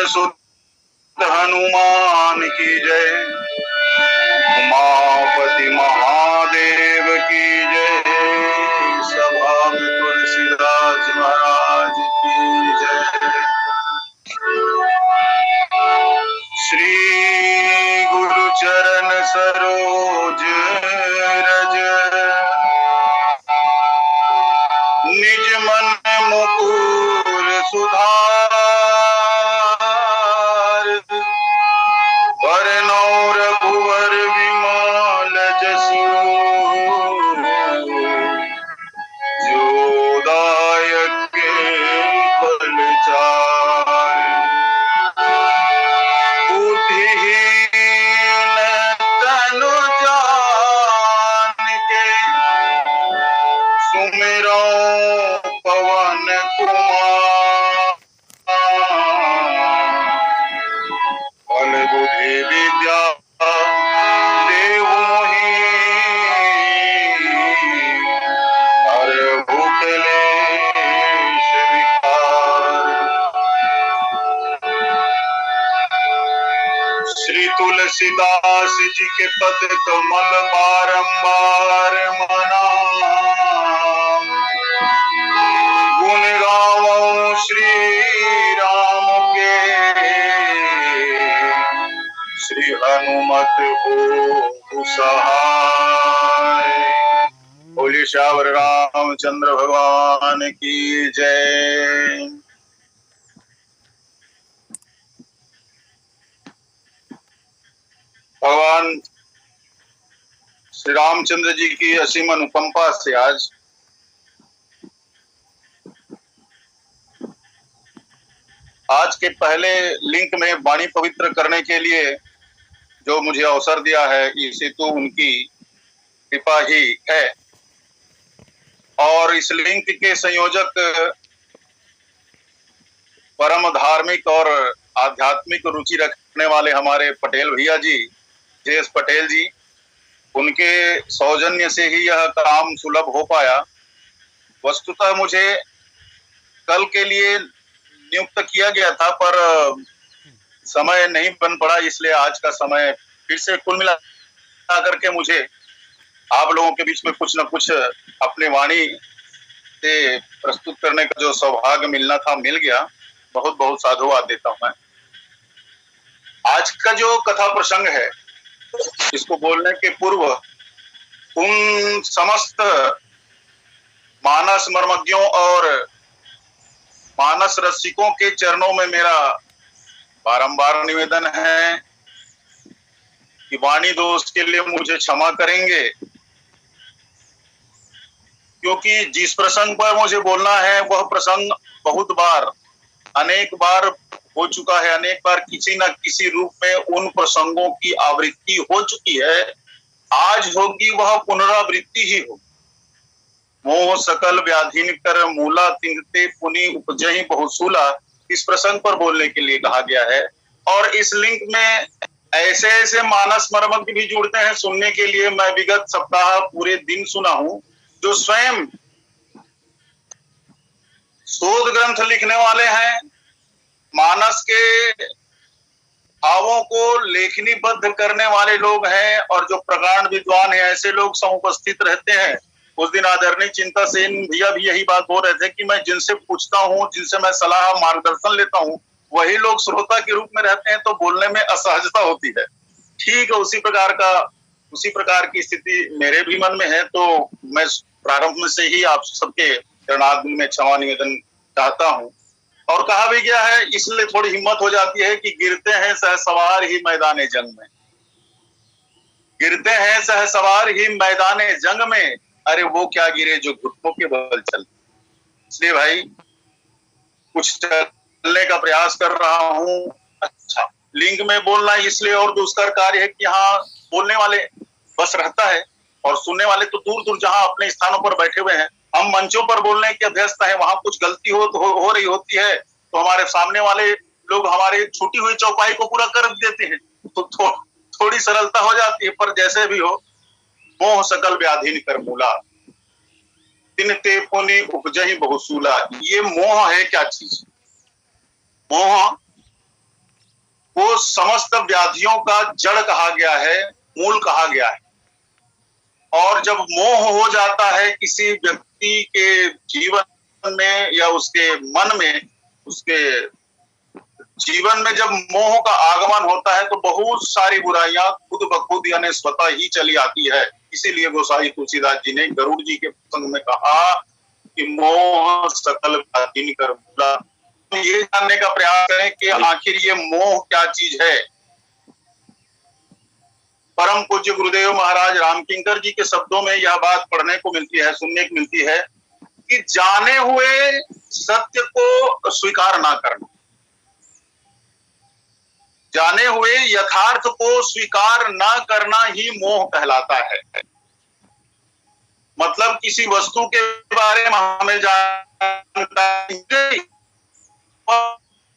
सुत हनुमान की जय। उमापति महादेव की जय। सभा में तुलसीदास महाराज की जय। श्री गुरु चरण सरोज रज निज मन मुकुर सुधार। वरनौ रघुवर विमल जसु जो दायक फल चार। बुद्धिहीन तनु जानिके सुमिरौ पवन कुमार। बल बुद्धि विद्या देहु मोहि हरहु क्लेश विकार। श्री तुलसीदास जी के पद कमल बारंबार मनाम। गुण गावऊं श्री राम के श्री हनुमत हो सहाय। बोलिए श्यावर रामचंद्र भगवान की जय। भगवान श्री रामचंद्र जी की असीम अनुकंपा से आज के पहले लिंक में वाणी पवित्र करने के लिए जो मुझे अवसर दिया है, इसे तो उनकी कृपा ही है। और इस लिंक के संयोजक परम धार्मिक और आध्यात्मिक रुचि रखने वाले हमारे पटेल भैया जी, जेएस पटेल जी, उनके सौजन्य से ही यह काम सुलभ हो पाया। वस्तुतः मुझे कल के लिए नियुक्त किया गया था, पर समय नहीं बन पड़ा, इसलिए आज का समय फिर से कुल मिला करके मुझे आप लोगों के बीच में कुछ न कुछ अपने वाणी से प्रस्तुत करने का जो सौभाग्य मिलना था मिल गया। बहुत बहुत साधुवाद देता हूं मैं। आज का जो कथा प्रसंग है, इसको बोलने के पूर्व उन समस्त मानस मर्मज्ञों और मानस रसिकों के चरणों में मेरा बारंबार निवेदन है कि वाणी दोष के लिए मुझे क्षमा करेंगे, क्योंकि जिस प्रसंग पर मुझे बोलना है वह प्रसंग बहुत बार, अनेक बार हो चुका है। अनेक बार किसी न किसी रूप में उन प्रसंगों की आवृत्ति हो चुकी है। आज होगी वह पुनरावृत्ति ही हो। मोह सकल व्याधिन कर मूला तिन्हते पुनि उपजहि बहुसूला, इस प्रसंग पर बोलने के लिए कहा गया है। और इस लिंक में ऐसे ऐसे मानस मर्मज्ञ भी जुड़ते हैं सुनने के लिए। मैं विगत सप्ताह पूरे दिन सुना हूं, जो स्वयं शोध ग्रंथ लिखने वाले हैं, मानस के भावों को लेखनीबद्ध करने वाले लोग हैं, और जो प्रकांड विद्वान हैं, ऐसे लोग समुपस्थित रहते हैं। उस दिन आदरणीय चिंता सेन भैया भी यही बात बोल रहे थे कि मैं जिनसे पूछता हूँ, जिनसे मैं सलाह मार्गदर्शन लेता हूँ, वही लोग श्रोता के रूप में रहते हैं, तो बोलने में असहजता होती है। ठीक है, उसी प्रकार की स्थिति मेरे भी मन में है। तो मैं प्रारंभ में से ही आप सबके चरणारविंद में क्षमा निवेदन चाहता हूँ। और कहा भी गया है, इसलिए थोड़ी हिम्मत हो जाती है कि गिरते हैं सहसवार ही मैदाने जंग में। गिरते हैं सहसवार ही मैदाने जंग में, अरे वो क्या गिरे जो घुटनों के बल चल। इसलिए भाई कुछ चलने का प्रयास कर रहा हूँ। अच्छा, लिंक में बोलना इसलिए और दुष्कर कार्य है कि यहाँ बोलने वाले बस रहता है, और सुनने वाले तो दूर दूर जहाँ अपने स्थानों पर बैठे हुए हैं। हम मंचों पर बोलने के अभ्यस्त है, वहां कुछ गलती हो रही होती है तो हमारे सामने वाले लोग हमारे छूटी हुई चौपाई को पूरा कर देते हैं, तो थोड़ी सरलता हो जाती है। पर जैसे भी हो, मोह सकल व्याधिन कर मूला तिन्हते पुनि उपजहि बहुसूला। ये मोह है क्या चीज? मोह व्याधियों का जड़ कहा गया है, मूल कहा गया है। और जब मोह हो जाता है किसी व्यक्ति के जीवन में या उसके मन में, उसके जीवन में जब मोह का आगमन होता है तो बहुत सारी बुराइयां खुद ब खुद यानी स्वतः ही चली आती है। इसीलिए गोसाई तुलसीदास जी ने गरुड़ जी के प्रसंग में कहा कि मोह सकल व्याधि कर भूला। तो ये जानने का प्रयास करें कि आखिर ये मोह क्या चीज है। परम पूज्य गुरुदेव महाराज रामकिंकर जी के शब्दों में यह बात पढ़ने को मिलती है, सुनने को मिलती है कि जाने हुए सत्य को स्वीकार ना करना, जाने हुए यथार्थ को स्वीकार ना करना ही मोह कहलाता है। मतलब किसी वस्तु के बारे में हमें जानकारी,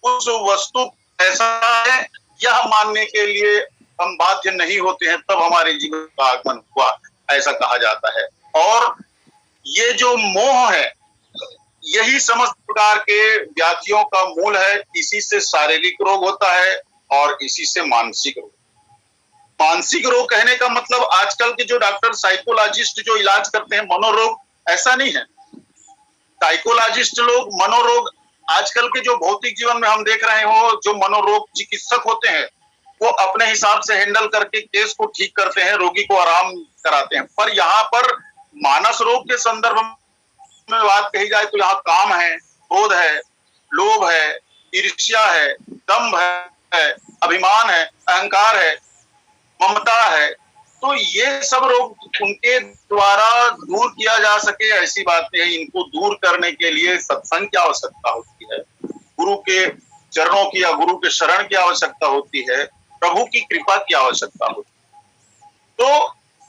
उस वस्तु ऐसा है यह मानने के लिए हम बाध्य नहीं होते हैं, तब हमारे जीवन का आगमन हुआ, ऐसा कहा जाता है। और ये जो मोह है यही समस्त प्रकार के व्याधियों का मूल है। इसी से शारीरिक रोग होता है और इसी से मानसिक रोग। मानसिक रोग कहने का मतलब आजकल के जो डॉक्टर साइकोलॉजिस्ट जो इलाज करते हैं मनोरोग, ऐसा नहीं है। साइकोलॉजिस्ट लोग मनोरोग, आजकल के जो भौतिक जीवन में हम देख रहे हो जो मनोरोग चिकित्सक होते हैं वो अपने हिसाब से हैंडल करके केस को ठीक करते हैं, रोगी को आराम कराते हैं। पर यहाँ पर मानस रोग के संदर्भ में बात कही जाए तो यहाँ काम है, क्रोध है, लोभ है, ईर्ष्या है, दंभ है, अभिमान है, अहंकार है, ममता है। तो ये सब रोग उनके द्वारा दूर किया जा सके ऐसी बात नहीं है। इनको दूर करने के लिए सत्संग की आवश्यकता होती है, गुरु के चरणों की या गुरु के शरण की आवश्यकता होती है, प्रभु की कृपा की आवश्यकता होती है। तो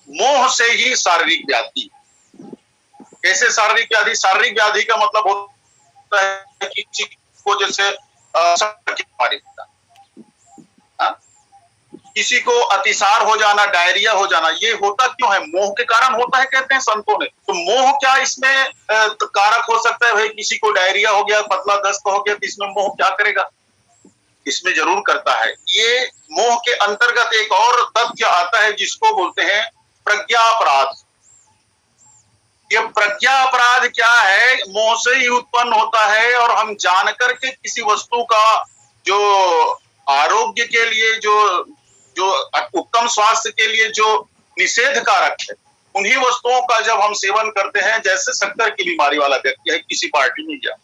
मोह से ही शारीरिक व्याधि। कैसे शारीरिक व्याधि? शारीरिक व्याधि का मतलब होता है कि किसी को जैसे किसी को अतिसार हो जाना, डायरिया हो जाना, ये होता क्यों है? मोह के कारण होता है कहते हैं संतों ने। तो मोह क्या इसमें कारक हो सकता है? भाई किसी को डायरिया हो गया, पतला दस्त हो गया, तो इसमें मोह क्या करेगा? इसमें जरूर करता है। ये मोह के अंतर्गत एक और तथ्य आता है जिसको बोलते हैं प्रज्ञा अपराध। ये प्रज्ञा अपराध क्या है? मोह से ही उत्पन्न होता है और हम जानकर के किसी वस्तु का जो आरोग्य के लिए जो उत्तम स्वास्थ्य के लिए जो निषेध कारक है उन्हीं वस्तुओं का जब हम सेवन करते हैं, जैसे शक्कर की बीमारी वाला व्यक्ति है, किसी पार्टी में गया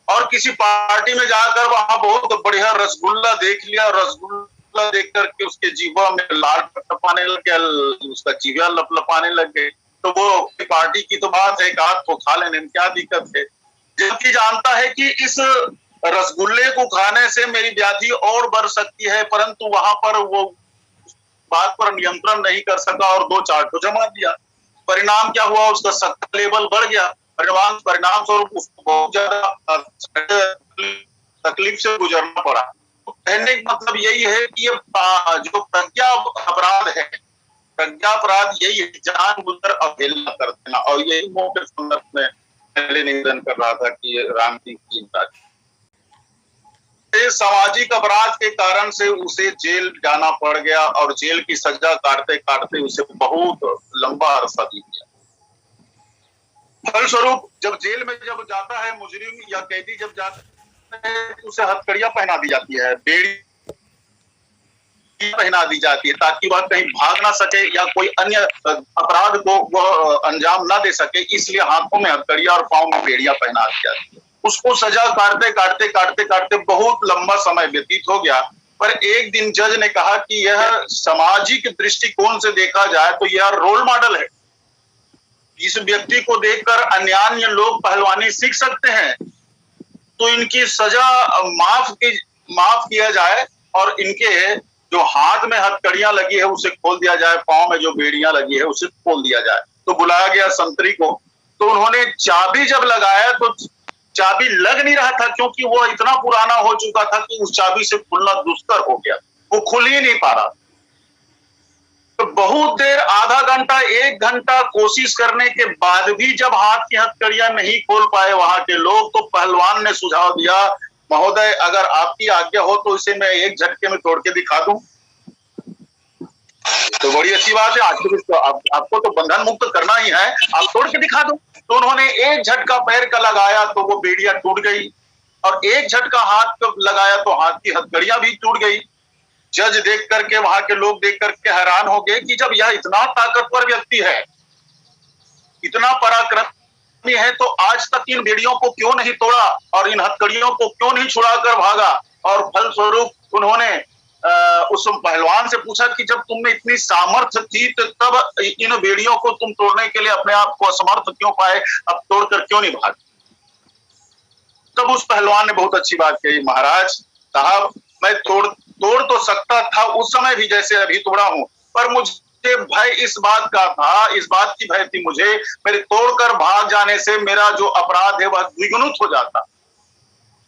और किसी पार्टी में जाकर वहां बहुत बढ़िया रसगुल्ला देख लिया, रसगुल्ला देख करके उसके जीवा में लाल टपटपाने लग गया, उसका जीवा लपलपाने लग गए। तो वो पार्टी की तो बात है, एक आध तो खा लेने में क्या दिक्कत है, जबकि जानता है कि इस रसगुल्ले को खाने से मेरी व्याधि और बढ़ सकती है, परंतु वहां पर वो बात पर नियंत्रण नहीं कर सका और 2-4 तो जमा दिया। परिणाम क्या हुआ? उसका शक्कर लेवल बढ़ गया। परिणाम स्वरूप उसको बहुत ज्यादा तकलीफ से गुजरना पड़ा। तो कहने का मतलब यही है कि ये जो प्रज्ञा अपराध है, प्रज्ञा अपराध यही है, जानबूझकर अवहेलना कर देना। और यही मोह के संदर्भ में पहले निवेदन कर रहा था कि राम की चिंता, सामाजिक अपराध के कारण से उसे जेल जाना पड़ गया और जेल की सजा काटते काटते उसे बहुत लंबा अरसा बीत गया। फलस्वरूप जब जेल में जब जाता है मुजरिम या कैदी, जब जाता है उसे हथकड़ियां पहना दी जाती है, बेड़ी पहना दी जाती है ताकि वह कहीं भाग ना सके या कोई अन्य अपराध को वह अंजाम ना दे सके। इसलिए हाथों में हथकड़ियां और पांव में बेड़ियां पहना दी जाती है। उसको सजा काटते काटते काटते काटते बहुत लंबा समय व्यतीत हो गया। पर एक दिन जज ने कहा कि यह सामाजिक दृष्टिकोण से देखा जाए तो यह रोल मॉडल है, इस व्यक्ति को देखकर अन्य लोग पहलवानी सीख सकते हैं, तो इनकी सजा माफ किया जाए और इनके जो हाथ में हथकड़ियां लगी है उसे खोल दिया जाए, पांव में जो बेड़ियां लगी है उसे खोल दिया जाए। तो बुलाया गया संतरी को, तो उन्होंने चाबी जब लगाया तो चाबी लग नहीं रहा था, क्योंकि वो इतना पुराना हो चुका था कि उस चाबी से खुलना दुष्कर हो गया, वो खुल ही नहीं पा रहा। तो बहुत देर, आधा घंटा 1 घंटा कोशिश करने के बाद भी जब हाथ की हथकड़ियां नहीं खोल पाए वहां के लोग, तो पहलवान ने सुझाव दिया महोदय, अगर आपकी आज्ञा हो तो इसे मैं एक झटके में तोड़ के दिखा दूं। तो बड़ी अच्छी बात है, आपको तो बंधन मुक्त करना ही है, आप तोड़ के दिखा दो। तो उन्होंने एक झटका पैर का लगाया तो वो बेड़ियां टूट गई, और एक झटका हाथ का लगाया तो हाथ की हथकड़ियां भी टूट गई। जज देख करके, वहां के लोग देख करके हैरान हो गए कि जब यह इतना ताकतवर व्यक्ति है, इतना पराक्रमी है, तो आज तक इन बेड़ियों को क्यों नहीं तोड़ा और इन हथकड़ियों को क्यों नहीं छुड़ाकर भागा। और फलस्वरूप उन्होंने उस पहलवान से पूछा कि जब तुम में इतनी सामर्थ्य थी तो तब इन बेड़ियों को तुम तोड़ने के लिए अपने आप को असमर्थ क्यों पाए, अब तोड़कर क्यों नहीं भागे। तब उस पहलवान ने बहुत अच्छी बात कही, महाराज साहब, मैं तोड़ तो सकता था उस समय भी जैसे अभी तोड़ा हूं, पर मुझे भय इस बात का था, इस बात की भय थी मुझे, मेरे तोड़कर भाग जाने से मेरा जो अपराध है वह द्विगुणित हो जाता,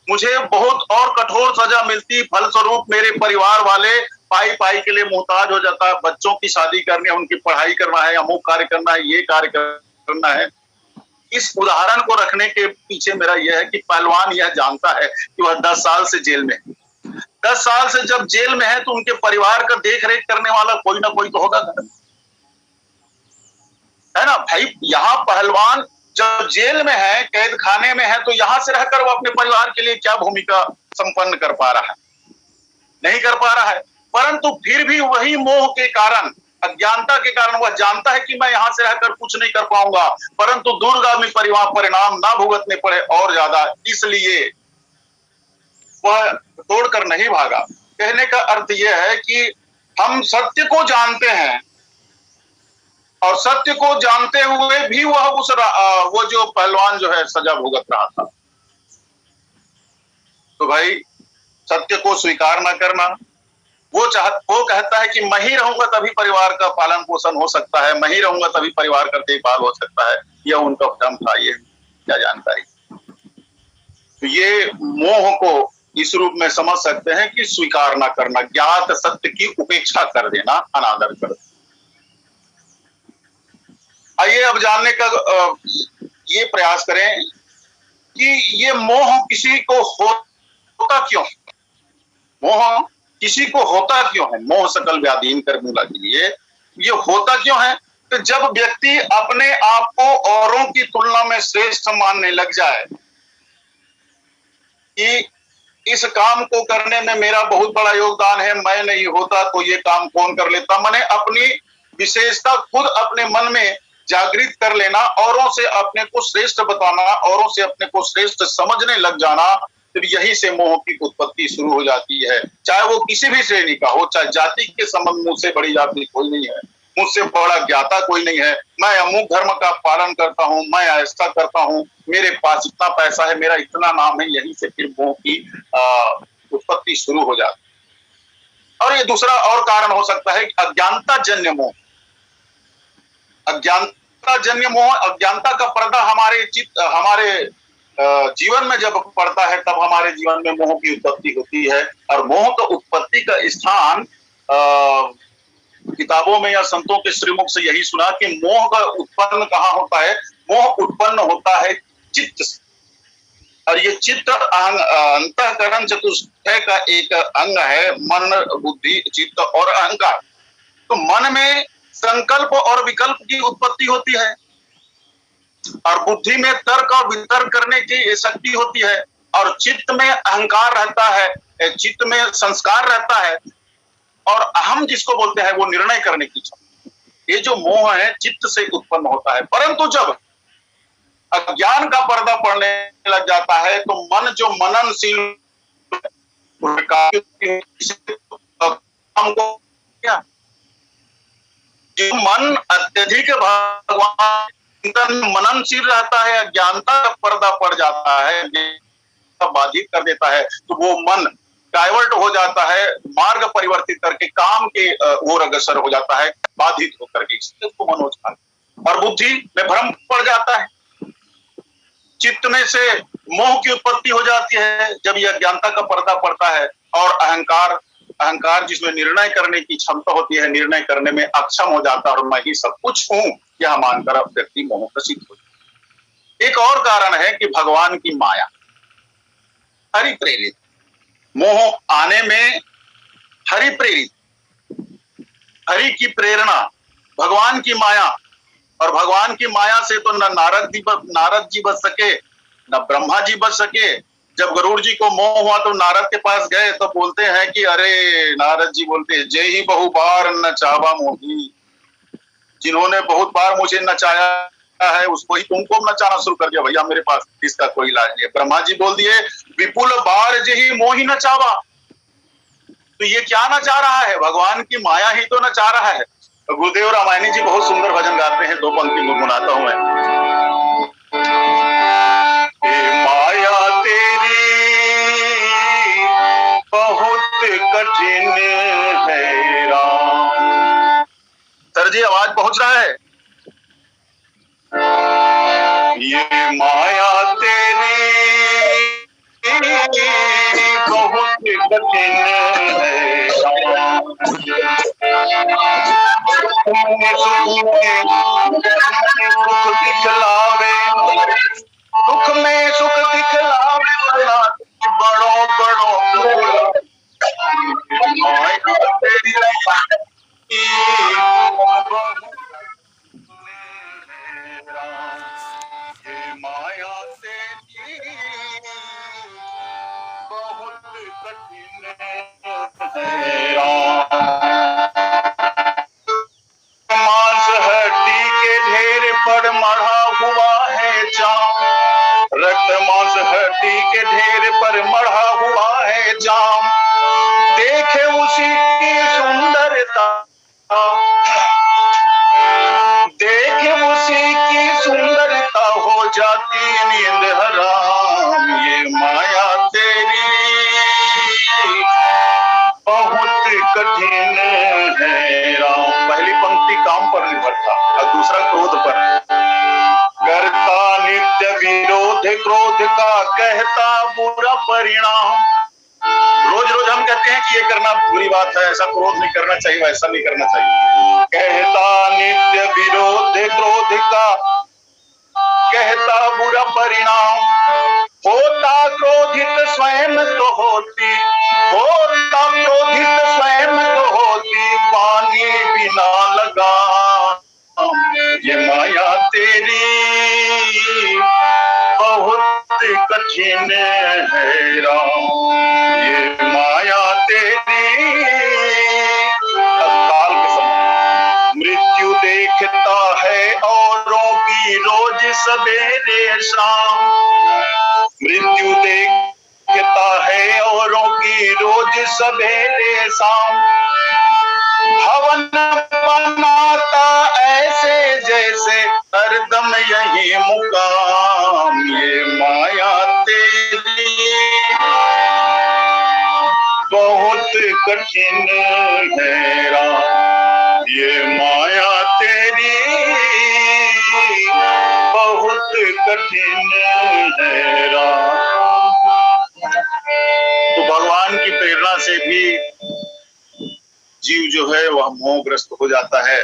मुझे बहुत और कठोर सजा मिलती। फलस्वरूप मेरे परिवार वाले पाई पाई के लिए मोहताज हो जाता, बच्चों की शादी करनी है, उनकी पढ़ाई करना है, अमुक कार्य करना है, ये कार्य करना है। इस उदाहरण को रखने के पीछे मेरा यह है कि पहलवान यह जानता है कि वह 10 साल से जेल में है। 10 साल से जब जेल में है तो उनके परिवार का देख रेख करने वाला कोई ना कोई तो होगा, है ना भाई। यहाँ पहलवान जब जेल में है, कैद खाने में है, तो यहां से रहकर वो अपने परिवार के लिए क्या भूमिका संपन्न कर पा रहा है, नहीं कर पा रहा है। परंतु फिर भी वही मोह के कारण, अज्ञानता के कारण वह जानता है कि मैं यहां से रहकर कुछ नहीं कर पाऊंगा, परंतु दूरगामी परिणाम ना भुगतने पड़े और ज्यादा, इसलिए वह तोड़कर नहीं भागा। कहने का अर्थ यह है कि हम सत्य को जानते हैं और सत्य को जानते हुए भी वह वो जो पहलवान जो है सजा भुगत रहा था। तो भाई सत्य को स्वीकार न करना, वो कहता है कि मैं ही रहूंगा तभी परिवार का पालन पोषण हो सकता है, मैं ही रहूंगा तभी परिवार का देखभाल हो सकता है, यह उनका भ्रम था, ये क्या जानकारी। तो ये मोह को इस रूप में समझ सकते हैं कि स्वीकार न करना, ज्ञात सत्य की उपेक्षा कर देना, अनादर कर देना। आइए अब जानने का ये प्रयास करें कि ये मोह किसी को होता क्यों, मोह किसी को होता क्यों है। मोह सकल व्याधीन कर मूला के लिए ये होता क्यों है। तो जब व्यक्ति अपने आप को औरों की तुलना में श्रेष्ठ मानने लग जाए कि इस काम को करने में मेरा बहुत बड़ा योगदान है, मैं नहीं होता तो ये काम कौन कर लेता, मैंने अपनी विशेषता खुद अपने मन में जागृत कर लेना, औरों से अपने को श्रेष्ठ बताना, औरों से अपने को श्रेष्ठ समझने लग जाना, फिर यही से मोह की उत्पत्ति शुरू हो जाती है। चाहे वो किसी भी श्रेणी का हो, चाहे जाति के संबंध, मुझसे बड़ी जाति कोई नहीं है, मुझसे बड़ा ज्ञाता कोई नहीं है, मैं अमुक धर्म का पालन करता हूँ, मैं ऐसा करता हूँ, मेरे पास इतना पैसा है, मेरा इतना नाम है, यहीं से फिर मोह की उत्पत्ति शुरू हो जाती है। और ये दूसरा और कारण हो सकता है कि अज्ञानता जन्य मोह। अज्ञानता जन्य मोह, अज्ञानता का पर्दा हमारे जीवन में जब पड़ता है तब हमारे जीवन में मोह की उत्पत्ति होती है। और मोह का उत्पत्ति का स्थान किताबों में या संतों के श्रीमुख से यही सुना कि मोह का उत्पन्न कहाँ होता है। मोह उत्पन्न होता है चित्त से, और ये चित्त अंतःकरण चतुष्टय का एक अंग है, मन, बुद्धि, चित्त और अहंकार। तो मन में संकल्प और विकल्प की उत्पत्ति होती है, और बुद्धि में तर्क और वितर्क करने की शक्ति होती है, और चित्त में अहंकार रहता है, चित्त में संस्कार रहता है, और अहम जिसको बोलते हैं वो निर्णय करने की क्षमता। ये जो मोह है चित्त से उत्पन्न होता है। परंतु जब अज्ञान का पर्दा पड़ने लग जाता है तो मन जो मननशील हमको क्या, जो मन अत्यधिक भगवान मननशील रहता है, अज्ञानता का पर्दा पड़ जाता है, बाधित कर देता है, तो वो मन डाइवर्ट हो जाता है, मार्ग परिवर्तित करके काम के ओर अग्रसर हो जाता है, बाधित होकर के, इसलिए उसको मनोज। और बुद्धि में भ्रम पड़ जाता है, चित्त में से मोह की उत्पत्ति हो जाती है जब यह अज्ञानता का पर्दा पड़ता है। और अहंकार जिसमें निर्णय करने की क्षमता होती है, निर्णय करने में अक्षम हो जाता है, और मैं ही सब कुछ हूं यह मानकर व्यक्ति मोह ग्रसित हो जाता है। एक और कारण है कि भगवान की माया, हरि प्रेरित, मोह आने में हरि प्रेरित, हरि की प्रेरणा, भगवान की माया, और भगवान की माया से तो न नारद जी बच सके, न ब्रह्मा जी बच सके। जब गरुड़ जी को मोह हुआ तो नारद के पास गए तो बोलते हैं कि अरे, नारद जी बोलते हैं, जय ही बहु बार नचावा मोही, जिन्होंने बहुत बार मुझे नचाया है उसको ही तुमको नचाना शुरू कर दिया भैया, मेरे पास इसका कोई इलाज नहीं है। ब्रह्मा जी बोल दिए, विपुल बार जही मोही नचावा। तो ये क्या नचा रहा है? भगवान की माया ही तो नचा रहा है। तो गुरुदेव रामायणी जी बहुत सुंदर भजन गाते हैं, 2 पंक्ति गुनगुनाता हूं मैं। माया तेरी बहुत कठिन है राम। सर जी आवाज पहुंच रहा है? ये माया तेरी बहुत कठिन है, सुख दिखलावे, दुख में सुख दिखलावे, बड़ो बड़ो माया तेरी ये माया तेरी बहुत कठिन है मांस हड्डी के ढेर पर मढ़ा हुआ है जाम, रक्त मांस हड्डी के ढेर पर मढ़ा हुआ है जाम, देखे उसी की सुंदरता, देखे उसी की सुंदरता हो जाती नींद हराम। ये माया तेरी बहुत कठिन है राम। पहली पंक्ति काम पर निर्भर था और दूसरा क्रोध पर। करता नित्य विरोध क्रोध का, कहता बुरा परिणाम। रोज रोज हम कहते हैं कि ये करना बुरी बात है, ऐसा क्रोध नहीं करना चाहिए, वैसा नहीं करना चाहिए। कहता नित्य विरोध क्रोध का, कहता बुरा परिणाम, होता क्रोधित स्वयं तो होती, होता क्रोधित स्वयं तो होती, पानी बिना लगा। ये माया तेरी बहुत कठिन है राम। ये माया तेरी तत्काल के समय मृत्यु देखता है औरों की रोज सवेरे शाम, मृत्यु देखता है औरों की रोज सवेरे शाम, हवन बनाता ऐसे जैसे हरदम यही मुकाम। ये माया तेरी बहुत कठिन है राम। ये माया तेरी बहुत कठिन है राम। तो भगवान की प्रेरणा से भी जीव जो है वह मोहग्रस्त हो जाता है।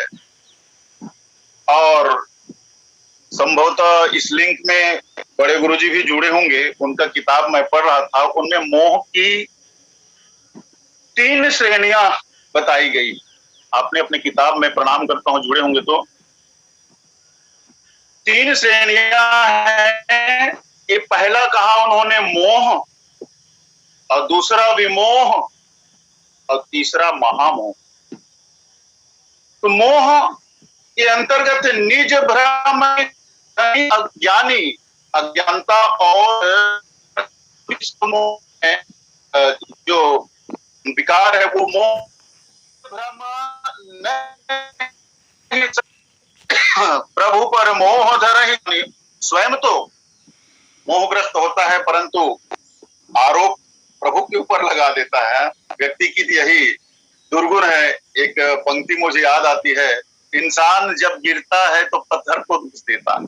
और संभवतः इस लिंक में बड़े गुरुजी भी जुड़े होंगे, उनका किताब मैं पढ़ रहा था, उनमें मोह की 3 श्रेणियां बताई गई। आपने अपनी किताब में, प्रणाम करता हूं, जुड़े होंगे तो 3 श्रेणियां हैं। ये पहला कहा उन्होंने मोह, और दूसरा विमोह, और तीसरा महामोह। तो मोह के अंतर्गत निज भ्रम, अज्ञानी, अज्ञानता और जो विकार है वो मोह। भ्रम प्रभु पर मोह धरहि, स्वयं तो मोहग्रस्त होता है परंतु आरोप प्रभु के ऊपर लगा देता है। व्यक्ति की यही दुर्गुण है। एक पंक्ति मुझे याद आती है, इंसान जब गिरता है तो पत्थर को दोष देता है।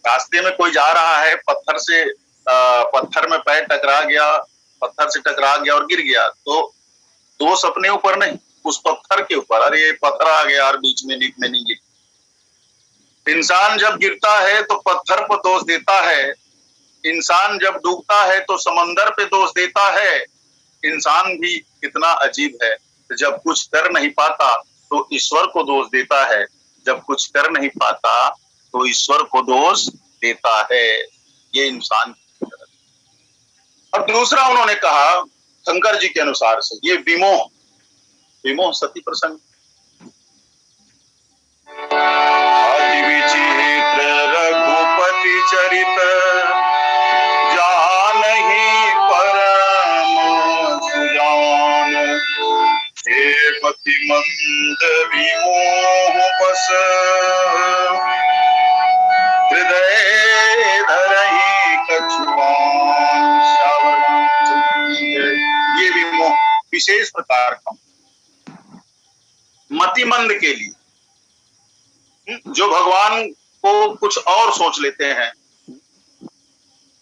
रास्ते में कोई जा रहा है, पत्थर में पैर टकरा गया, पत्थर से टकरा गया और गिर गया, तो दोष अपने ऊपर नहीं, उस पत्थर के ऊपर, अरे ये पत्थर आ गया और बीच में नहीं गिर। इंसान जब गिरता है तो पत्थर को दोष देता है, इंसान जब डूबता है तो समंदर पे दोष देता है। इंसान भी कितना अजीब है, जब कुछ कर नहीं पाता तो ईश्वर को दोष देता है, जब कुछ कर नहीं पाता तो ईश्वर को दोष देता है। ये इंसान की फितरत है। और दूसरा उन्होंने कहा शंकर जी के अनुसार से, ये विमोह, विमोह सती प्रसंग। रघुपति चरित जानहि परम सुजान, हे मति मंद विमोह बस, हृदय धरहि कछुआन। ये विमोह विशेष प्रकार का मतिमंद के लिए, जो भगवान को कुछ और सोच लेते हैं।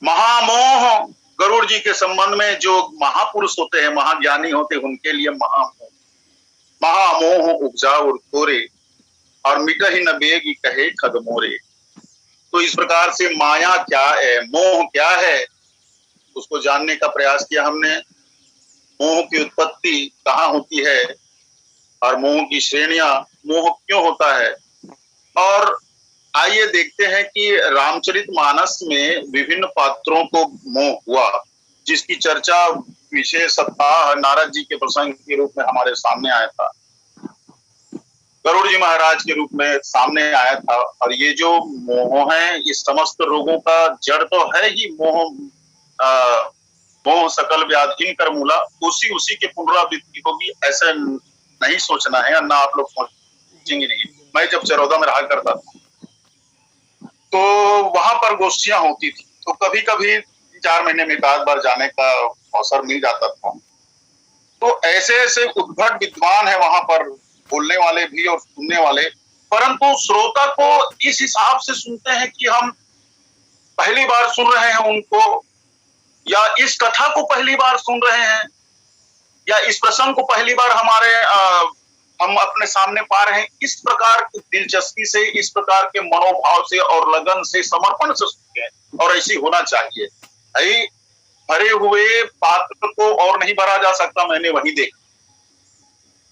महामोह गरुड़ जी के संबंध में जो महापुरुष होते हैं, महाज्ञानी होते हैं, उनके लिए महामोह, महामोह उपजाऊ थोरे, और मिटहि न बेगी कहे खदमोरे। तो इस प्रकार से माया क्या है, मोह क्या है, उसको जानने का प्रयास किया हमने। मोह की उत्पत्ति कहाँ होती है और मोह की श्रेणियां, मोह क्यों होता है। और आइए देखते हैं कि रामचरितमानस में विभिन्न पात्रों को मोह हुआ, जिसकी चर्चा विशेष सप्ताह नारद जी के प्रसंग के रूप में हमारे सामने आया था, गरुड़ जी महाराज के रूप में सामने आया था। और ये जो मोह है, ये समस्त रोगों का जड़ तो है ही मोह। मोह सकल व्याधि कर मूला, उसी के पुनरावृत्ति होगी ऐसा नहीं सोचना है, ना आप लोग सोचेंगे नहीं। मैं जब चरौदा में रहा करता था तो वहां पर गोष्ठियां होती थी, तो कभी कभी 4 महीने में एक आध बार जाने का अवसर मिल जाता था। तो ऐसे ऐसे उद्भट विद्वान है वहां पर, बोलने वाले भी और सुनने वाले, परंतु श्रोता को इस हिसाब से सुनते हैं कि हम पहली बार सुन रहे हैं उनको, या इस कथा को पहली बार सुन रहे हैं, या इस प्रसंग को पहली बार हम अपने सामने पा रहे हैं। इस प्रकार की दिलचस्पी से, इस प्रकार के मनोभाव से और लगन से, समर्पण से सुनते हैं, और ऐसी होना चाहिए। भरे हुए पात्र को और नहीं भरा जा सकता, मैंने वही देखा।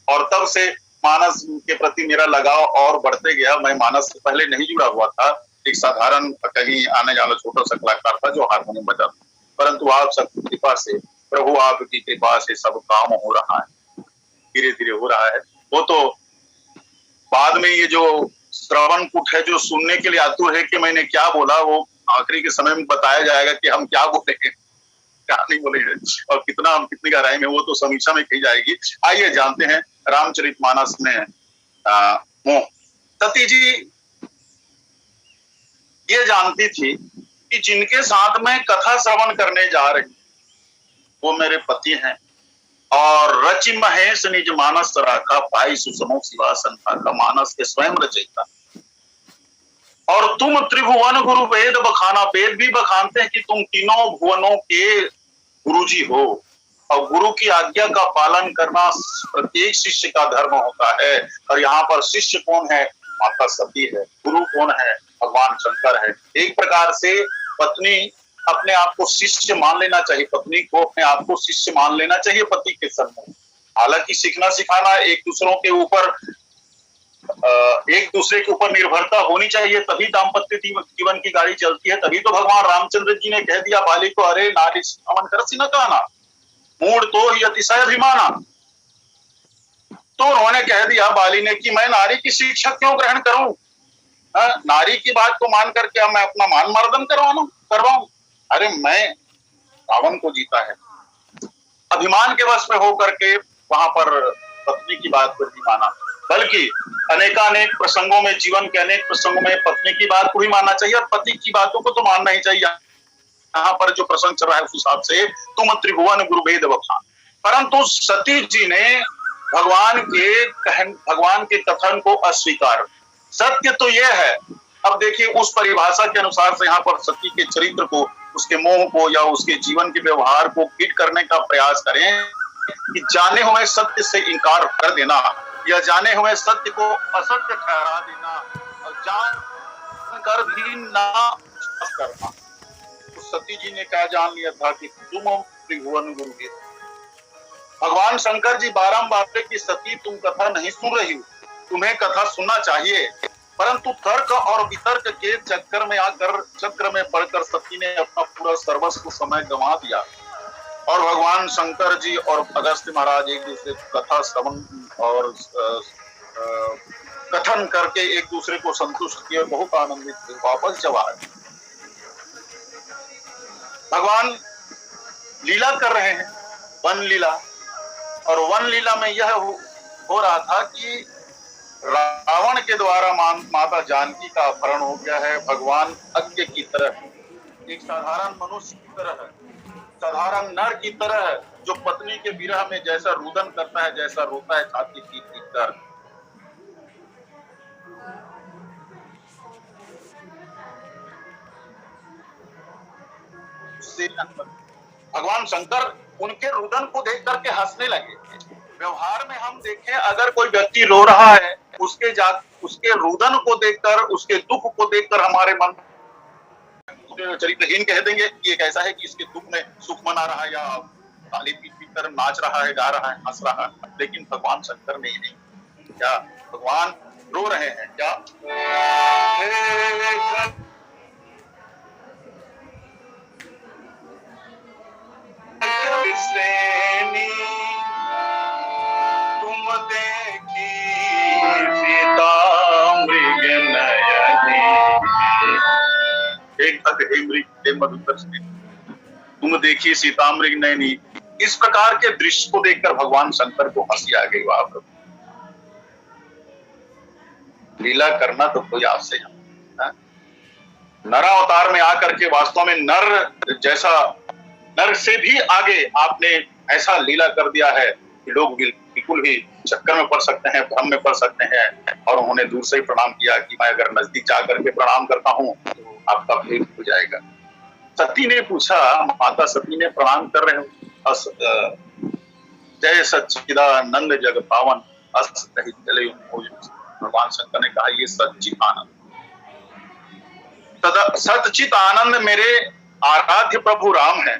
और तब से मानस के प्रति मेरा लगाव और बढ़ते गया। मैं मानस से पहले नहीं जुड़ा हुआ था, एक साधारण कहीं आने जाने छोटा सा कलाकार था जो हारमोनियम बजाता, परंतु आप सबकी कृपा से, प्रभु आपकी कृपा से सब काम हो रहा है, धीरे धीरे हो रहा है। वो तो बाद में ये जो श्रवण कुट है, जो सुनने के लिए आतुर है कि मैंने क्या बोला, वो आखिरी के समय में बताया जाएगा कि हम क्या बोले हैं, क्या नहीं बोले हैं, और कितना हम कितनी गहराई में, वो तो समीक्षा में कही जाएगी। आइए जानते हैं रामचरितमानस में मोह। सती जी ये जानती थी कि जिनके साथ में कथा श्रवण करने जा रही वो मेरे पति हैं, और रचि महेश निज मानस राखा, पाई सुसमो सिवा संता का, मानस के स्वयं रचयिता। और तुम त्रिभुवन गुरु वेद बखाना, वेद भी बखानते हैं कि तुम तीनों भुवनों के गुरुजी हो, और गुरु की आज्ञा का पालन करना प्रत्येक शिष्य का धर्म होता है। और यहाँ पर शिष्य कौन है, माता सती है, गुरु कौन है, भगवान शंकर है। एक प्रकार से पत्नी अपने आप को शिष्य मान लेना चाहिए, पत्नी को अपने आप को शिष्य मान लेना चाहिए पति के सम्मुख। हालांकि सीखना सिखाना, एक दूसरों के ऊपर, एक दूसरे के ऊपर निर्भरता होनी चाहिए, तभी दाम्पत्य जीवन की गाड़ी चलती है। तभी तो भगवान रामचंद्र जी ने कह दिया बाली को, अरे नारी अमन कर न कहना, मूड तो ही अतिशय अभिमाना। तो उन्होंने कह दिया बाली ने कि मैं नारी की शिक्षा क्यों ग्रहण करूं, नारी की बात को मान करके मैं अपना मान मर्दन करवाऊं। अरे मैं रावण को जीता है, अभिमान के वश में होकर के वहां पर पत्नी की बात को नहीं माना, बल्कि अनेकानेक प्रसंगों में, जीवन के अनेक प्रसंगों में पत्नी की बात को भी मानना चाहिए, और पति की बातों को तो मानना ही चाहिए। यहाँ पर जो प्रसंग चल रहा है उस हिसाब से तुम त्रिभुवन गुरु वेद बखान। परंतु सती जी ने भगवान के कथन को अस्वीकार। सत्य तो यह है, अब देखिए उस परिभाषा के अनुसार से यहाँ पर सती के चरित्र को, उसके मोह को, या उसके जीवन के व्यवहार को फिट करने का प्रयास करें कि जाने हुए सत्य से इनकार कर देना, या जाने हुए सत्य को असत्य ठहरा देना, और जान कर भी ना करना, सती जी ने क्या जान लिया था कि तुम त्रिभुवन गुरु के। भगवान शंकर जी बारंबार कि सती तुम कथा नहीं सुन रही हो, तुम्हें कथा सुनना चाहिए, परंतु तर्क और वितर्क के चक्कर में आकर चक्र में पड़कर सती ने अपना पूरा सर्वस्व समय गंवा दिया और भगवान शंकर जी और अगस्त्य महाराज एक दूसरे कथा श्रवण और कथन करके एक दूसरे को संतुष्ट किए, बहुत आनंदित थे। वापस जब आए भगवान लीला कर रहे हैं, वन लीला, और वन लीला में यह हो रहा था कि रावण के द्वारा माता जानकी का अपहरण हो गया है। भगवान अज्ञ की तरह, एक साधारण मनुष्य की तरह, साधारण नर की तरह, जो पत्नी के विरह में जैसा रुदन करता है, जैसा रोता है छाती पीट कर, भगवान शंकर उनके रुदन को देख करके हंसने लगे। व्यवहार में हम देखें, अगर कोई व्यक्ति रो रहा है, उसके रुदन को देखकर, उसके दुख को देखकर हमारे मन चरित्रहीन कह देंगे कि एक ऐसा है कि इसके दुख में सुख मना रहा है, या ताली पीट कर नाच रहा है, गा रहा है, हंस रहा है। लेकिन भगवान शंकर ने नहीं, क्या भगवान रो रहे हैं क्या? तुम देखी सीता मृग नयनी, एक मधुकर से तुम देखी सीता मृग नयनी। इस प्रकार के दृश्य को देखकर भगवान शंकर को हंसी आ गई। वहां पर लीला करना तो कोई आपसे नरावतार में आकर के वास्तव में नर से भी आगे आपने ऐसा लीला कर दिया है कि लोग बिल्कुल ही चक्कर में पड़ सकते हैं, भ्रम में पड़ सकते हैं। और उन्होंने दूर से ही प्रणाम किया कि मैं अगर नजदीक जाकर के प्रणाम करता हूँ तो आपका भेद हो जाएगा। सती ने पूछा, माता सती ने प्रणाम कर रहे हो, जय सच्चिदानंद जग पावन भगवान शंकर ने कहा, ये सच्चित आनंद, सच्चित आनंद मेरे आराध्य प्रभु राम है।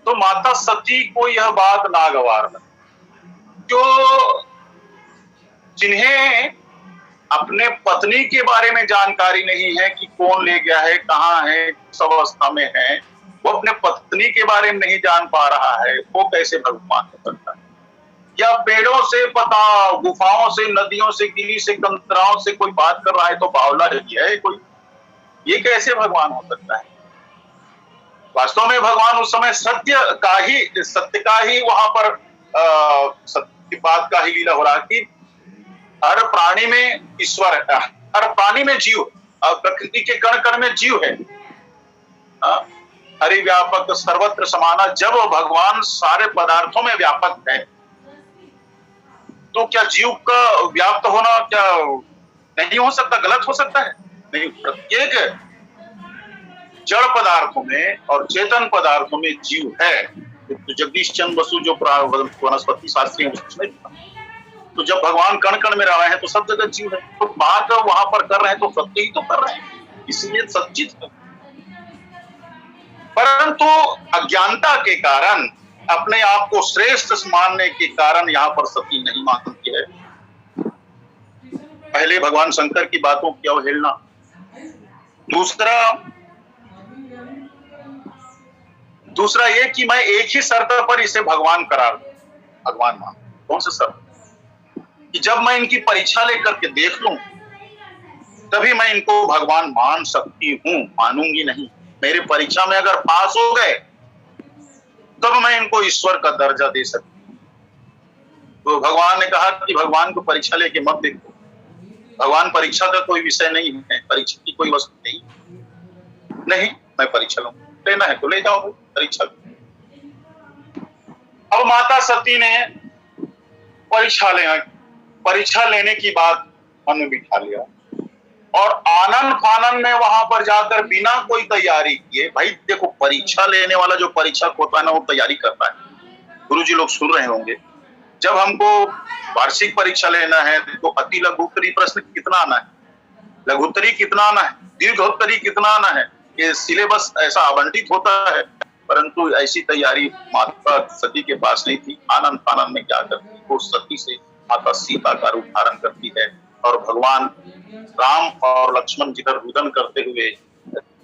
तो माता सती को यह बात नागवार है, जो जिन्हें अपने पत्नी के बारे में जानकारी नहीं है कि कौन ले गया है, कहाँ है, किस अवस्था में है, वो अपने पत्नी के बारे में नहीं जान पा रहा है, वो कैसे भगवान हो सकता है? या पेड़ों से, पता गुफाओं से, नदियों से, गिरी से, कंतराओं से कोई बात कर रहा है तो बावला ही है कोई, ये कैसे भगवान हो सकता है? वास्तव में भगवान उस समय सत्य का ही वहां पर सत्य बात का ही लीला हो रहा कि हर प्राणी में ईश्वर है, हर प्राणी में जीव, प्रकृति के कण कण में जीव है। हरि व्यापक सर्वत्र समाना, जब भगवान सारे पदार्थों में व्यापक है तो क्या जीव का व्याप्त होना क्या नहीं हो सकता, गलत हो सकता है? नहीं, प्रत्येक जड़ पदार्थों में और चेतन पदार्थों में जीव है। तो जगदीश चंद्र बसु जो वनस्पति शास्त्री है उसमें, तो जब भगवान कण कण में रह रहे हैं तो सब जगह जीव है, तो बात वहां पर कर रहे हैं तो सत्य ही तो कर रहे हैं, इसीलिए सच्चित है। परंतु अज्ञानता के कारण, अपने आप को श्रेष्ठ मानने के कारण यहाँ पर सती नहीं मानती है। पहले भगवान शंकर की बातों की अवहेलना, दूसरा ये कि मैं एक ही शर्त पर इसे भगवान करार दूं, भगवान मान। कौन सा शर्त? कि जब मैं इनकी परीक्षा लेकर के देख लूं तभी मैं इनको भगवान मान सकती हूं, मानूंगी नहीं। मेरी परीक्षा में अगर पास हो गए तब मैं इनको ईश्वर का दर्जा दे सकती हूं। तो भगवान ने कहा कि भगवान को परीक्षा लेके मत देखो, भगवान परीक्षा का कोई विषय नहीं है, परीक्षा की कोई वस्तु नहीं, मैं परीक्षा लूंगा, लेना है तो ले जाओ परीक्षा। अब माता सती ने परीक्षा लेने की बात मन में बिठा लिया और आनंद फानंद में वहां पर जाकर बिना कोई तैयारी किए, भाई देखो परीक्षा लेने वाला जो परीक्षक होता है ना वो तैयारी करता है। गुरुजी लोग सुन रहे होंगे, जब हमको वार्षिक परीक्षा लेना है तो अति लघु उत्तरीय प्रश्न कितना आना है, लघुत्तरी कितना न है, दीर्घोत्तरी कितना न है, ये सिलेबस ऐसा आवंटित होता है, परंतु ऐसी तैयारी माता सती के पास नहीं थी। आनंद फानंद में क्या करती, वो सती से माता सीता का रूप धारण करती है और भगवान राम और लक्ष्मण जिधर रुदन करते हुए,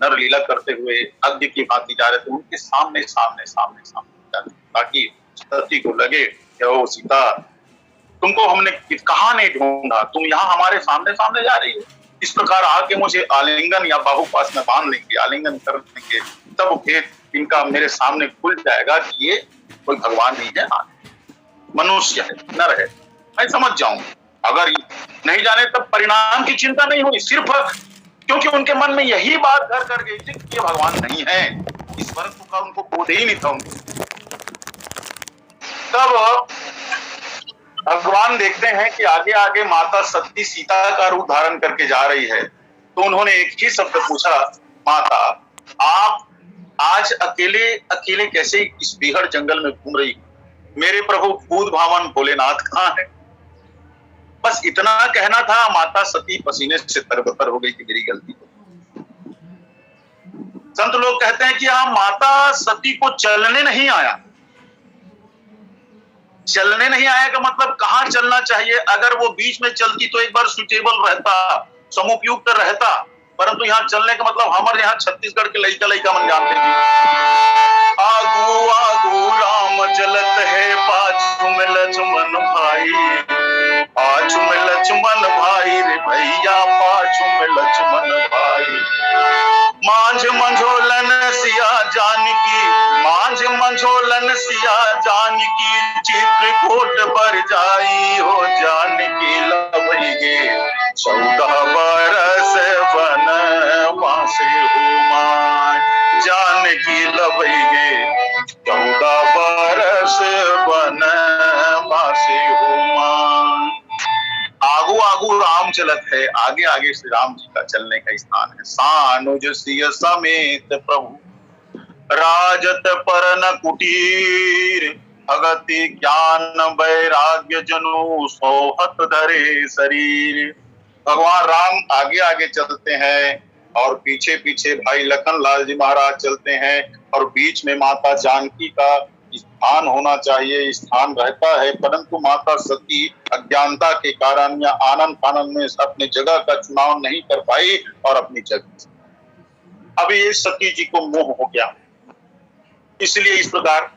नर लीला करते हुए अग्नि की भांति जा रहे थे, उनके सामने सामने सामने सामने जा रहे, ताकि सती को लगे कि ओ सीता, तुमको हमने कहाँ नहीं ढूंढा, तुम यहाँ हमारे सामने सामने जा रही हो। इस प्रकार आके मुझे आलिंगन या बाहुपास में बांध लेंगे, आलिंगन कर लेंगे, तब फिर इनका मेरे सामने खुल जाएगा कि ये कोई भगवान नहीं है, मनुष्य है, नर है, मैं समझ जाऊंगा। अगर नहीं जाने तब परिणाम की चिंता नहीं हुई, सिर्फ क्योंकि उनके मन में यही बात घर कर गई थी कि ये भगवान नहीं है, ईश्वर का उनको बोध ही नहीं था उनको। तब भगवान देखते हैं कि आगे आगे माता सती सीता का रूप धारण करके जा रही है, तो उन्होंने एक ही शब्द पूछा, माता आप आज अकेले अकेले कैसे इस बेहद जंगल में घूम रही, मेरे प्रभु भूत भावन भोलेनाथ कहाँ है। बस इतना कहना था, माता सती पसीने से तरबतर हो गई कि मेरी गलती है। संत लोग कहते हैं कि हाँ, माता सती को चलने नहीं आया। चलने नहीं आया का मतलब कहाँ चलना चाहिए, अगर वो बीच में चलती तो एक बार सुटेबल रहता, समुपयुक्त रहता, परंतु यहाँ चलने का मतलब हमारे यहाँ छत्तीसगढ़ के लइका लइका मन जानते हैं, आगू आगू राम चलत है, पाछू में लक्ष्मण भाई, पाछू में लक्ष्मण भाई रे भैया, पाछू में लक्ष्मण भाई। मांझ मंझोलन सिया जानकी, मांझ मंझोलन सिया जानकी, चित्रकूट पर जाई हो जानकी लवई गे, 14 बरस वनवासी हुमाय, जानकी लवई गे 14 बरस वनवासी हुमाय। आगू आगू राम चलत है, आगे आगे श्री राम जी का चलने का स्थान है। सानुज सिय समेत प्रभु राजत परन कुटीर, भगति ज्ञान वैराग्य जनु सोहत धरे शरीर। भगवान राम आगे आगे चलते हैं और पीछे पीछे भाई लखनलाल जी महाराज चलते हैं, और बीच में माता जानकी का स्थान होना चाहिए, स्थान रहता है, परंतु माता सती अज्ञानता के कारण या आनंद फानंद में अपने जगह का चुनाव नहीं कर पाई और अपनी जगह। अभी ये सती जी को मोह हो गया, इसलिए इस प्रकार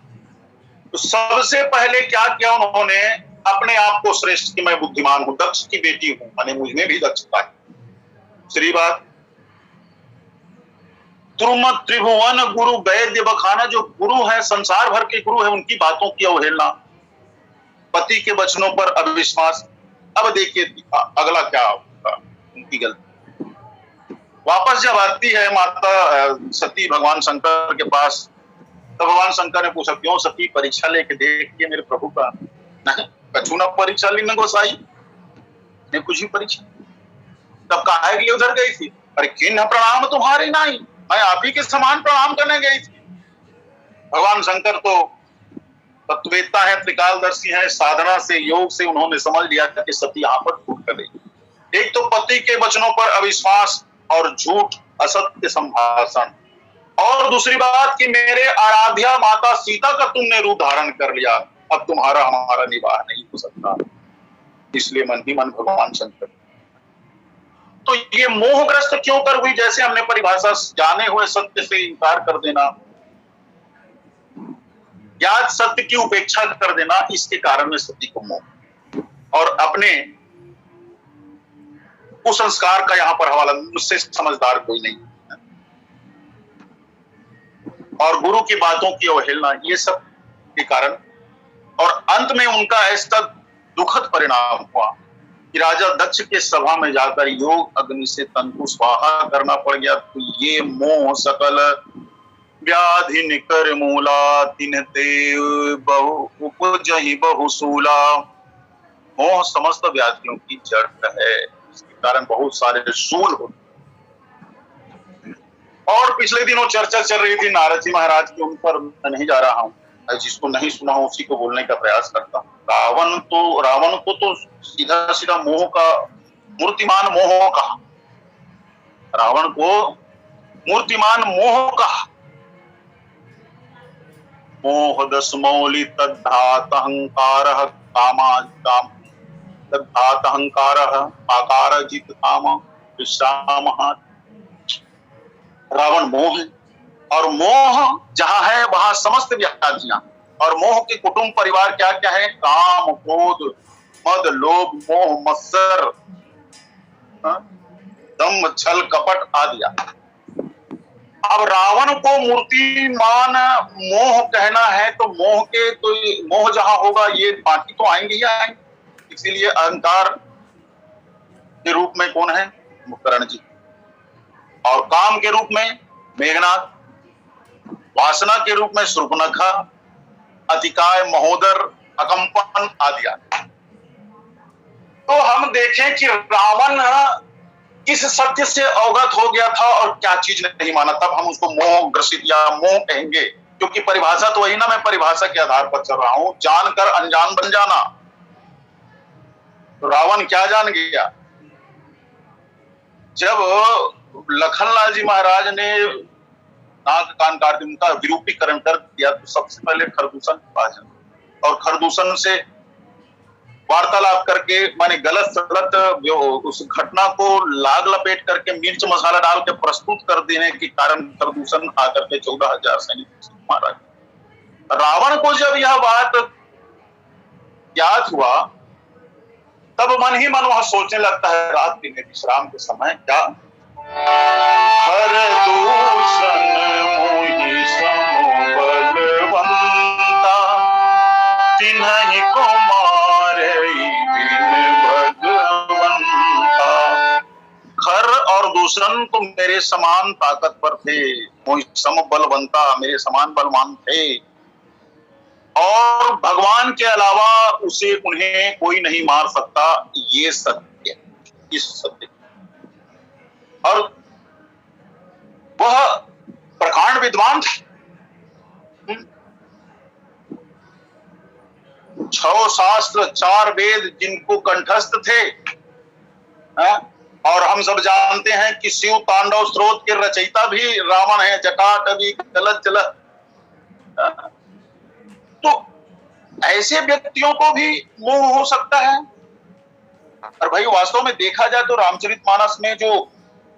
तो सबसे पहले क्या किया उन्होंने, अपने आप को श्रेष्ठ कि मैं बुद्धिमान हूं, दक्ष की बेटी हूं, माने मुझमें भी दक्षता है। श्री बात त्रुम त्रिभुवन गुरु वैद्य बखाना, जो गुरु है, संसार भर के गुरु है, उनकी बातों की अवहेलना, पति के वचनों पर अविश्वास। अब देखिए अगला क्या होगा, उनकी गलती। वापस जब आती है माता सती भगवान शंकर के पास, तो भगवान शंकर ने पूछा, क्यों सती परीक्षा लेके देखिए मेरे प्रभु का। नहीं, कछु न परीक्षा ली न गोसाई ने कुछ ही परीक्षा। तब कहा है कि उधर गई थी, अरे किन्ह प्रणाम तुम्हारे नहीं, मैं आप ही के समान प्रणाम करने गई थी। भगवान शंकर तो तत्ववेत्ता है, त्रिकालदर्शी है, साधना से योग से उन्होंने समझ लिया कि सती यहाँ पर झूठ कर रही। एक तो पति के वचनों पर अविश्वास और झूठ, असत्य संभाषण, और दूसरी बात कि मेरे आराध्या माता सीता का तुमने रूप धारण कर लिया, अब तुम्हारा हमारा निवाह नहीं हो सकता। इसलिए मन ही मन भगवान शंकर तो ये मोहग्रस्त क्यों कर हुई, जैसे हमने परिभाषा, जाने हुए सत्य से इनकार कर देना, ज्ञात सत्य की उपेक्षा कर देना, इसके कारण में सती को मोह। और अपने कुसंस्कार का यहाँ पर हवाला, मुझसे समझदार कोई नहीं, और गुरु की बातों की अवहेलना, ये सब के कारण, और अंत में उनका ऐसा दुखद परिणाम हुआ कि राजा दक्ष के सभा में जाकर योग अग्नि से तन को स्वाहा करना पड़ गया। तो ये मोह सकल व्याधि निकर मूला, तिन्हते बहु उपजहि बहुसूला। मोह समस्त व्याधियों की जड़ है, इसके कारण बहुत सारे सूल होते। और पिछले दिनों चर्चा चल रही थी नारद जी महाराज की, उन पर मैं नहीं जा रहा हूं, जिसको नहीं सुना हूं उसी को बोलने का प्रयास करता हूं। रावण को तो सीधा सीधा मोह का मूर्तिमान मोह कहा, रावण को मूर्तिमान मोह कहा। मोह दस मौलि तद्धात अहंकार काम तद्धात अहंकार आकार जित काम विश्राम। रावण मोह है, और मोह जहां है वहां समस्त व्याधियां, और मोह के कुटुंब परिवार क्या क्या है? काम, क्रोध, मद, लोभ, मोह, मत्सर, दम, छल, कपट आदि। अब रावण को मूर्तिमान मोह कहना है, तो मोह जहां होगा ये बाकी तो आएंगे ही आएंगे। इसीलिए अहंकार के रूप में कौन है? कर्ण जी। और काम के रूप में मेघनाथ, वासना के रूप में शूर्पणखा, अतिकाय, महोदर, अकंपन आदि। तो हम देखें कि रावण किस सत्य से अवगत हो गया था और क्या चीज नहीं माना, तब हम उसको मोह ग्रसित या मोह कहेंगे, क्योंकि परिभाषा तो वही ना, मैं परिभाषा के आधार पर चल रहा हूं। जानकर अनजान बन जाना। तो रावण क्या जान गया? जब लखनलाल जी महाराज ने नाक कान काट उनका विरूपीकरण कर दिया, तो सबसे पहले खरदूषण के पास, और खरदूषण से वार्तालाप करके, माने गलत सलत उस घटना को लाग लपेट करके मिर्च मसाला डाल के प्रस्तुत कर देने के कारण खरदूषण आकर के 14,000 सैनिक मारा। रावण को जब यह बात याद हुआ, तब मन ही मन वह सोचने लगता है रात्रि में विश्राम के समय, क्या खरदूषण मोहि समो बलवंता, तिन्हि को मारे बिन भगवंता। खर और दूषण तो मेरे समान ताकतवर थे, मोहि सम बलवंता, मेरे समान बलवान थे, और भगवान के अलावा उसे उन्हें कोई नहीं मार सकता। ये सत्य, इस सत्य, और वह प्रकांड विद्वान थे। 6 शास्त्र 4 वेद जिनको कंठस्थ थे, और हम सब जानते हैं कि शिव तांडव स्रोत के रचयिता भी रावण है, जटाटवी गलत जल। तो ऐसे व्यक्तियों को भी मोह हो सकता है। और भाई वास्तव में देखा जाए तो रामचरितमानस में जो